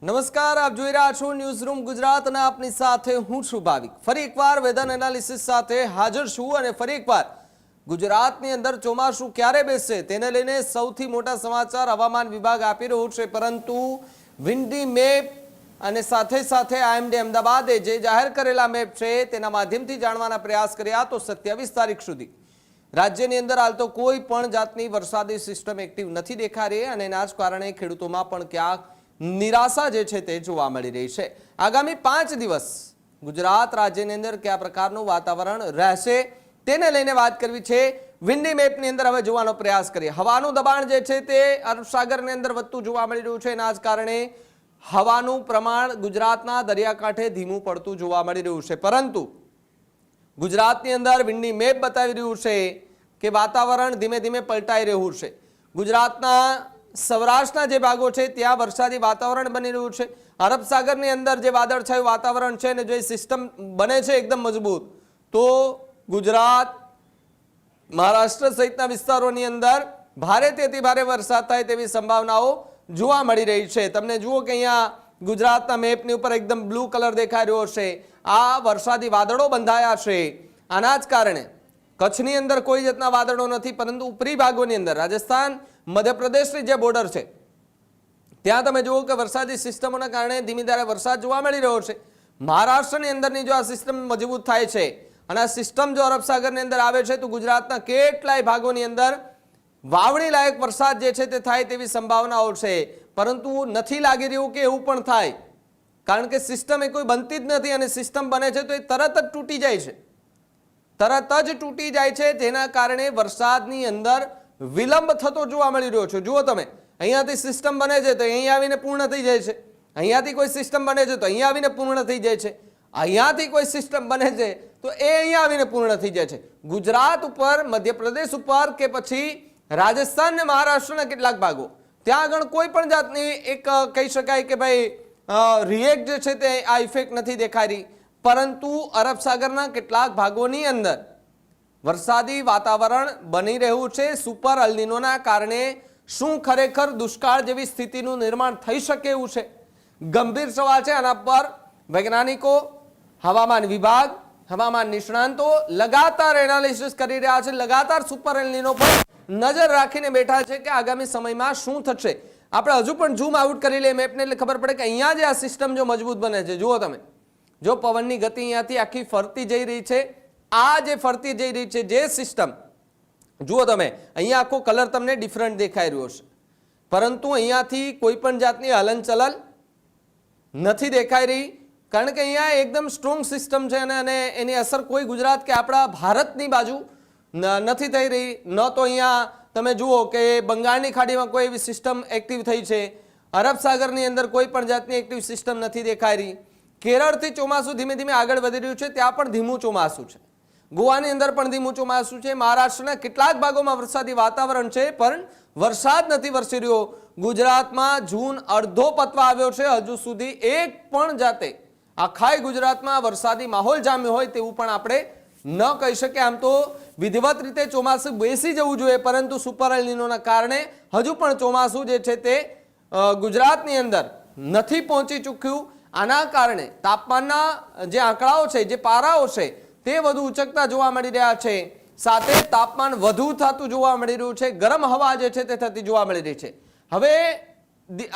નમસ્કાર, આપ જોઈ રહ્યા છો ન્યૂઝ રૂમ ગુજરાત અને આપની સાથે હું છું ભાવિક। ફરી એકવાર વેધર એનાલિસિસ સાથે હાજર છું અને ફરી એકવાર ગુજરાતની અંદર ચોમાસું ક્યારે બેસશે તેને લઈને સૌથી મોટા સમાચાર હવામાન વિભાગ આપી રહ્યું છે, પરંતુ વિન્ડી મેપ અને સાથે સાથે આઈએમડી અમદાવાદે જે જાહેર કરેલા મેપ છે તેના માધ્યમથી જાણવાના પ્રયાસ કર્યા તો 27 તારીખ સુધી રાજ્યની અંદર હાલ તો કોઈ પણ જાતની વરસાદી સિસ્ટમ એક્ટિવ નથી દેખાઈ રહી અને એના જ કારણે ખેડૂતોમાં પણ ક્યાંક નિરાશા જે છે તે જોવા મળી રહી છે। આગામી 5 દિવસ ગુજરાત રાજ્યની અંદર કયા પ્રકારનું વાતાવરણ રહેશે તેને લઈને વાત કરવી છે। વિન્ડી મેપની અંદર હવે જોવાનો પ્રયાસ કરીએ। હવાનું દબાણ જે છે તે અરબ સાગરની અંદર વધતું જોવા મળી રહ્યું છે, એના જ કારણે હવાનું પ્રમાણ ગુજરાતના દરિયાકાંઠે ધીમું પડતું જોવા મળી રહ્યું છે, પરંતુ ગુજરાતની અંદર વિન્ડી મેપ બતાવી રહ્યું છે કે વાતાવરણ ધીમે ધીમે પલટાઈ રહ્યું છે। ગુજરાતના સૌરાષ્ટ્રના જે ભાગો છે ત્યાં વરસાદી વાતાવરણ બની રહ્યું છે। અરબ સાગરની અંદર જે વાદળછાયું વાતાવરણ છે અને જે સિસ્ટમ બને છે એકદમ મજબૂત, તો ગુજરાત મહારાષ્ટ્ર સહિતના વિસ્તારોની અંદર ભારેથી અતિ ભારે વરસાદ થાય તેવી સંભાવનાઓ જોવા મળી રહી છે। તમને જુઓ કે અહીંયા ગુજરાતના મેપની ઉપર એકદમ બ્લુ કલર દેખાઈ રહ્યો છે, આ વરસાદી વાદળો બંધાયા છે। આના જ કારણે કચ્છની અંદર કોઈ જાતના વાદળો નથી, પરંતુ ઉપરી ભાગોની અંદર રાજસ્થાન મધ્યપ્રદેશની જે બોર્ડર છે ત્યાં તમે જુઓ કે વરસાદી સિસ્ટમોના કારણે ધીમી ધારે વરસાદ જોવા મળી રહ્યો છે। મહારાષ્ટ્રની અંદરની જો આ સિસ્ટમ મજબૂત થાય છે અને આ સિસ્ટમ જો અરબ સાગરની અંદર આવે છે તો ગુજરાતના કેટલાય ભાગોની અંદર વાવણી લાયક વરસાદ જે છે તે થાય તેવી સંભાવનાઓ છે, પરંતુ નથી લાગી રહ્યું કે એવું પણ થાય, કારણ કે સિસ્ટમ એ કોઈ બનતી જ નથી અને સિસ્ટમ બને છે તો એ તરત જ તૂટી જાય છે, જેના કારણે વરસાદની અંદર વિલંબ થતો જોવા મળી રહ્યો છે। જુઓ તમે, અહીંયાથી સિસ્ટમ બને છે તો અહીં આવીને પૂર્ણ થઈ જાય છે, અહીંયાથી કોઈ સિસ્ટમ બને છે તો અહીંયા આવીને પૂર્ણ થઈ જાય છે, અહીંયાથી કોઈ સિસ્ટમ બને છે તો એ અહીંયા આવીને પૂર્ણ થઈ જાય છે। ગુજરાત ઉપર, મધ્યપ્રદેશ ઉપર કે પછી રાજસ્થાન ને મહારાષ્ટ્રના કેટલાક ભાગો ત્યાં આગળ કોઈ પણ જાતની એક કહી શકાય કે ભાઈ રિએક્ટ જે છે તે આ ઇફેક્ટ નથી દેખાઈ રહી, પરંતુ અરબ સાગરના કેટલાક ભાગોની અંદર વરસાદી વાતાવરણ બની રહ્યું છે। સુપર અલ નીનોના કારણે શું ખરેખર દુષ્કાળ જેવી સ્થિતિનું નિર્માણ થઈ શકે એવું છે? ગંભીર સવાલ છે। આના પર વૈજ્ઞાનિકો, હવામાન વિભાગ, હવામાન નિષ્ણાંતો લગાતાર એનાલિસિસ કરી રહ્યા છે, લગાતાર સુપર એલ નીનો પર નજર રાખીને બેઠા છે કે આગામી સમયમાં શું થશે। આપણે હજુ પણ ઝૂમ આઉટ કરી લઈએ મેપને એટલે ખબર પડે કે અહીંયા જે આ સિસ્ટમ જો મજબૂત બને છે, જુઓ તમે, જો પવનની ગતિ અહીંયાથી આખી ફરતી જઈ રહી છે, આ જે ફરતી જઈ રહી છે જે સિસ્ટમ, જુઓ તમે અહીંયા આખો કલર તમને ડિફરન્ટ દેખાઈ રહ્યો છે, પરંતુ અહીંયાથી કોઈ પણ જાતની હલનચલન નથી દેખાઈ રહી, કારણ કે અહીંયા એકદમ સ્ટ્રોંગ સિસ્ટમ છે અને એની અસર કોઈ ગુજરાત કે આપણા ભારતની બાજુ નથી થઈ રહી। ન તો અહીંયા તમે જુઓ કે બંગાળની ખાડીમાં કોઈ એવી સિસ્ટમ એક્ટિવ થઈ છે, અરબ સાગરની અંદર કોઈ પણ જાતની એક્ટિવ સિસ્ટમ નથી દેખાઈ રહી, કેરળથી ચોમાસું ધીમે ધીમે આગળ વધી રહ્યું છે, ત્યાં પણ ધીમું ચોમાસું છે, ગોવાની અંદર પણ ધીમું ચોમાસું છે, મહારાષ્ટ્રના કેટલાક ભાગોમાં વરસાદી વાતાવરણ છે પણ વરસાદ નથી વરસી રહ્યો। ગુજરાતમાં જૂન અડધો પતવા આવ્યો છે, હજુ સુધી એક પણ જાતે આખાય ગુજરાતમાં વરસાદી માહોલ જામ્યો હોય તેવું પણ આપણે ન કહી શકીએ। આમ તો વિધિવત રીતે ચોમાસું બેસી જવું જોઈએ, પરંતુ સુપર એલ નીનોના કારણે હજુ પણ ચોમાસું જે છે તે ગુજરાતની અંદર નથી પહોંચી ચૂક્યું। આના કારણે તાપમાનના જે આંકડાઓ છે, જે પારાઓ છે તે વધુ ઉચકતા જોવા મળી રહ્યા છે, સાથે તાપમાન વધુ થતું જોવા મળી રહ્યું છે, ગરમ હવા જે છે તે થતી જોવા મળી રહી છે। હવે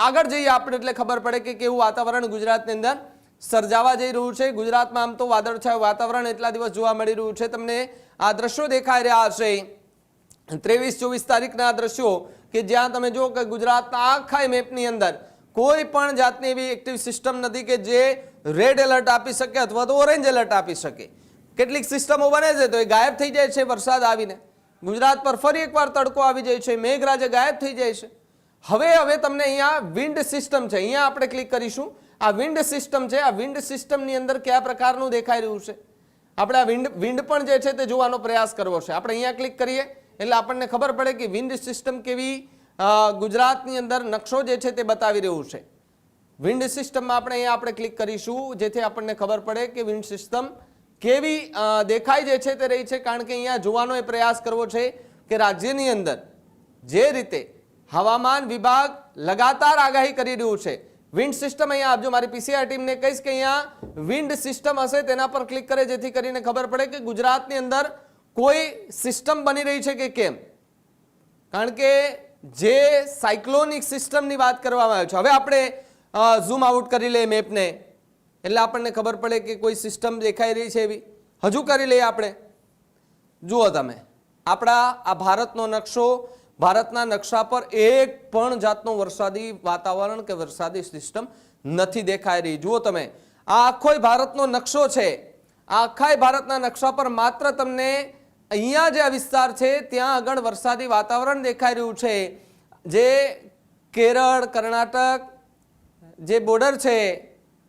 આગળ જઈએ આપણે એટલે ખબર પડે કે કેવું વાતાવરણ ગુજરાતની અંદર સર્જાવા જઈ રહ્યું છે। ગુજરાતમાં આમ તો વાદળછાયું વાતાવરણ એટલા દિવસ જોવા મળી રહ્યું છે, તમને આ દ્રશ્યો દેખાઈ રહ્યા છે 23-24 તારીખના દ્રશ્યો કે જ્યાં તમે જુઓ કે ગુજરાતના આખા મેપની અંદર કોઈ પણ જાતની એવી એક્ટિવ સિસ્ટમ નથી કે જે રેડ એલર્ટ આપી શકે અથવા તો ઓરેન્જ એલર્ટ આપી શકે। કેટલીક સિસ્ટમો બને છે તો એ ગાયબ થઈ જાય છે, વરસાદ આવીને ગુજરાત પર ફરી એકવાર તડકો આવી જાય છે, મેઘરાજા ગાયબ થઈ જાય છે। હવે તમને અહીંયા વિન્ડ સિસ્ટમ છે, અહીંયા આપણે ક્લિક કરીશું। આ વિન્ડ સિસ્ટમ છે, આ વિન્ડ સિસ્ટમની અંદર કયા પ્રકારનું દેખાઈ રહ્યું છે આપણે આ વિન્ડ પણ જે છે તે જોવાનો પ્રયાસ કરવો છે। આપણે અહીંયા ક્લિક કરીએ એટલે આપણને ખબર પડે કે વિન્ડ સિસ્ટમ કેવી ગુજરાતની અંદર નકશો જે છે તે બતાવી રહ્યું છે। વિન્ડ સિસ્ટમમાં આપણે ક્લિક કરીશું જેથી આપણને ખબર પડે કે વિન્ડ સિસ્ટમ કેવી દેખાઈ જે છે તે રહી છે, કારણ કે અહીંયા જોવાનો એ પ્રયાસ કરવો છે કે રાજ્યની અંદર જે રીતે હવામાન વિભાગ लगातार आगाही કરી રહ્યું છે વિન્ડ સિસ્ટમ અહીંયા આપજો. મારી પીસીઆર ટીમને કહીશ કે અહીંયા વિન્ડ સિસ્ટમ હશે તેના પર ક્લિક કરે, જેથી કરીને ખબર પડે કે ગુજરાતની અંદર કોઈ સિસ્ટમ બની રહી છે કે કેમ. કારણ કે જે સાયક્લોનિક સિસ્ટમની વાત કરવામાં આવે છે, હવે આપણે ઝૂમ આઉટ કરી લઈએ મેપને, એટલે આપણને ખબર પડે કે કોઈ સિસ્ટમ દેખાઈ રહી છે એવી. હજુ કરી લઈએ આપણે. જુઓ તમે આપણા આ ભારતનો નકશો, ભારતના નકશા પર એક પણ જાતનો વરસાદી વાતાવરણ કે વરસાદી સિસ્ટમ નથી દેખાઈ રહી. જુઓ તમે આ આખો ભારતનો નકશો છે. આ આખા ભારતના નકશા પર માત્ર તમને અહીંયા જે આ વિસ્તાર છે ત્યાં આગળ વરસાદી વાતાવરણ દેખાઈ રહ્યું છે. જે કેરળ કર્ણાટક જે બોર્ડર છે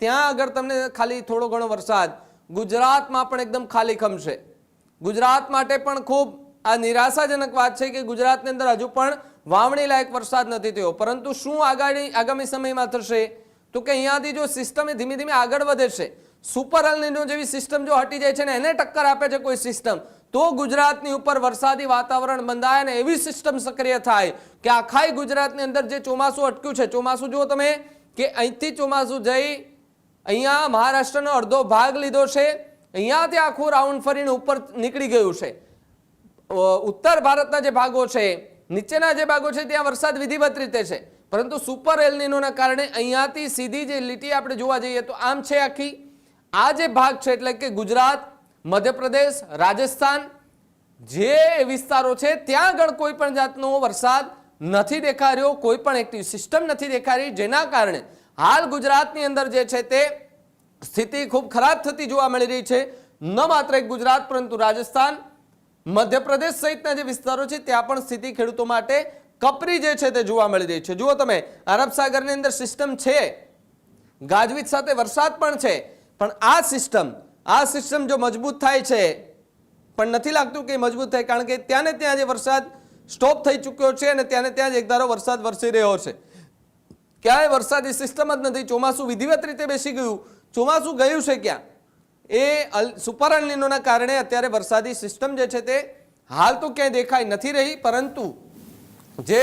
ત્યાં આગળ તમને ખાલી થોડો ઘણો વરસાદ. ગુજરાતમાં પણ એકદમ ખાલી ખમશે. ગુજરાત માટે પણ ખૂબ આ નિરાશાજનક વાત છે કે ગુજરાતની અંદર હજુ પણ વાવણી લાયક વરસાદ નથી થયો. પરંતુ શું આગામી સમયમાં થશે તો કે અહીંયાથી જો સિસ્ટમ ધીમે ધીમે આગળ વધે છે, સુપર એલ નીનો જેવી સિસ્ટમ જો હટી જાય છે ને એને ટક્કર આપે છે કોઈ સિસ્ટમ, તો ગુજરાતની ઉપર વરસાદી વાતાવરણ બંધાય અને એવી સિસ્ટમ સક્રિય થાય કે આખા ગુજરાતની અંદર જે ચોમાસું અટક્યું છે, ચોમાસું જુઓ તમે કે અહીંથી ચોમાસું જઈ અહીંયા મહારાષ્ટ્રનો અડધો ભાગ લીધો છે, અહીંયાથી આખું રાઉન્ડ ફરીને ઉપર નીકળી ગયું છે. ઉત્તર ભારતના જે ભાગો છે, નીચેના જે ભાગો છે ત્યાં વરસાદ વિધિવત રીતે છે, પરંતુ સુપર એલ નીનોના કારણે અહીંયાથી સીધી જે લીટી આપણે જોવા જઈએ તો આમ છે આખી. આ જે ભાગ છે એટલે કે ગુજરાત, મધ્યપ્રદેશ, રાજસ્થાન જે વિસ્તારો છે ત્યાં આગળ કોઈ પણ જાતનો વરસાદ નથી દેખાઈ રહ્યો, કોઈ પણ એક્ટિવ સિસ્ટમ નથી દેખાઈ રહી, જેના કારણે હાલ ગુજરાતની અંદર જે છે તે સ્થિતિ ખૂબ ખરાબ થતી જોવા મળી રહી છે. ન માત્ર એક ગુજરાત પરંતુ રાજસ્થાન, મધ્યપ્રદેશ સહિતના જે વિસ્તારો છે ત્યાં પણ સ્થિતિ ખેડૂતો માટે કપરી જે છે તે જોવા મળી રહી છે. જુઓ તમે અરબ સાગરની અંદર સિસ્ટમ છે, ગાજવીજ સાથે વરસાદ પણ છે, પણ આ સિસ્ટમ જો મજબૂત થાય છે, પણ નથી લાગતું કે મજબૂત થાય, કારણ કે ત્યાં ને ત્યાં જે વરસાદ સ્ટોપ થઈ ચૂક્યો છે અને ત્યાં ને ત્યાં જ એકધારો વરસાદ વરસી રહ્યો છે. ક્યાંય વરસાદી સિસ્ટમ જ નથી. ચોમાસું વિધિવત રીતે બેસી ગયું, ચોમાસું ગયું છે ક્યાં? એ સુપર એલ નીનોના કારણે અત્યારે વરસાદી સિસ્ટમ જે છે તે હાલ તો ક્યાંય દેખાઈ નથી રહી, પરંતુ જે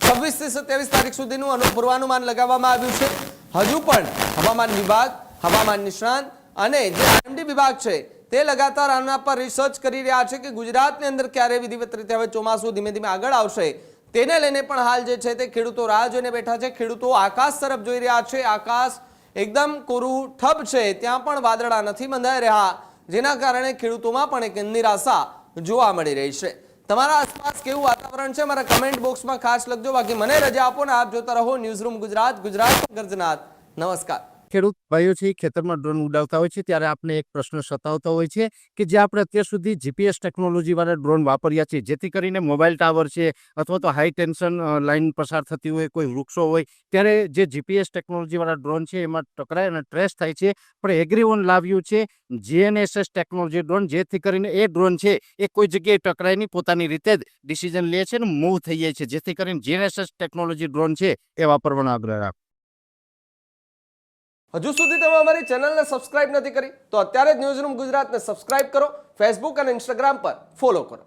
26 થી 27 તારીખ સુધીનું પૂર્વાનુમાન લગાવવામાં આવ્યું છે. હજુ પણ હવામાન વિભાગ, હવામાન નિષ્ણાંત અને જે આઈએમડી વિભાગ છે તે લગાતાર આના પર રિસર્ચ કરી રહ્યા છે કે ગુજરાતની અંદર ક્યારે વિધિવત રીતે હવે ચોમાસું ધીમે ધીમે આગળ આવશે. તેને લઈને પણ હાલ જે છે તે ખેડૂતો રાહ જોઈને બેઠા છે. ખેડૂતો આકાશ તરફ જોઈ રહ્યા છે. આકાશ એકદમ કોરું ઠપ છે, ત્યાં પણ વાદળા નથી બંધાઈ રહ્યા, જેના કારણે ખેડૂતોમાં પણ એક નિરાશા જોવા મળી રહી છે. તમારા આસપાસ કેવું વાતાવરણ છે મારા કમેન્ટ બોક્સમાં ખાસ લખજો. બાકી મને રજા આપો ને આપ જોતા રહો ન્યૂઝરૂમ ગુજરાત, ગુજરાત ગર્જનાત. નમસ્કાર. ખેડૂત ભાઈઓ છે ખેતરમાં ડ્રોન ઉડાવતા હોય છે ત્યારે આપણે એક પ્રશ્ન સતાવતો હોય છે કે જે આપણે અત્યાર સુધી જીપીએસ ટેકનોલોજી વાળા ડ્રોન વાપર્યા છે, જેથી કરીને મોબાઈલ ટાવર છે અથવા તો હાઈ ટેન્શન લાઈન પસાર થતી હોય, કોઈ વૃક્ષો હોય, ત્યારે જે જીપીએસ ટેકનોલોજી વાળા ડ્રોન છે એમાં ટકરાય અને ટ્રેસ થાય છે. પણ એગ્રીઓન લાવ્યું છે જીએનએસએસ ટેકનોલોજી ડ્રોન, જેથી કરીને એ ડ્રોન છે એ કોઈ જગ્યાએ ટકરાય નહીં, પોતાની રીતે જ ડિસિઝન લે છે અને મૂવ થઈ જાય છે, જેથી કરીને જીએનએસએસ ટેકનોલોજી ડ્રોન છે એ વાપરવાનો આગ્રહ રાખો. હજુ સુધી તમે અમારી ચેનલને સબસ્ક્રાઇબ નથી કરી તો અત્યારે જ ન્યૂઝરૂમ ગુજરાતને સબસ્ક્રાઇબ કરો, ફેસબુક અને ઇન્સ્ટાગ્રામ પર ફોલો કરો.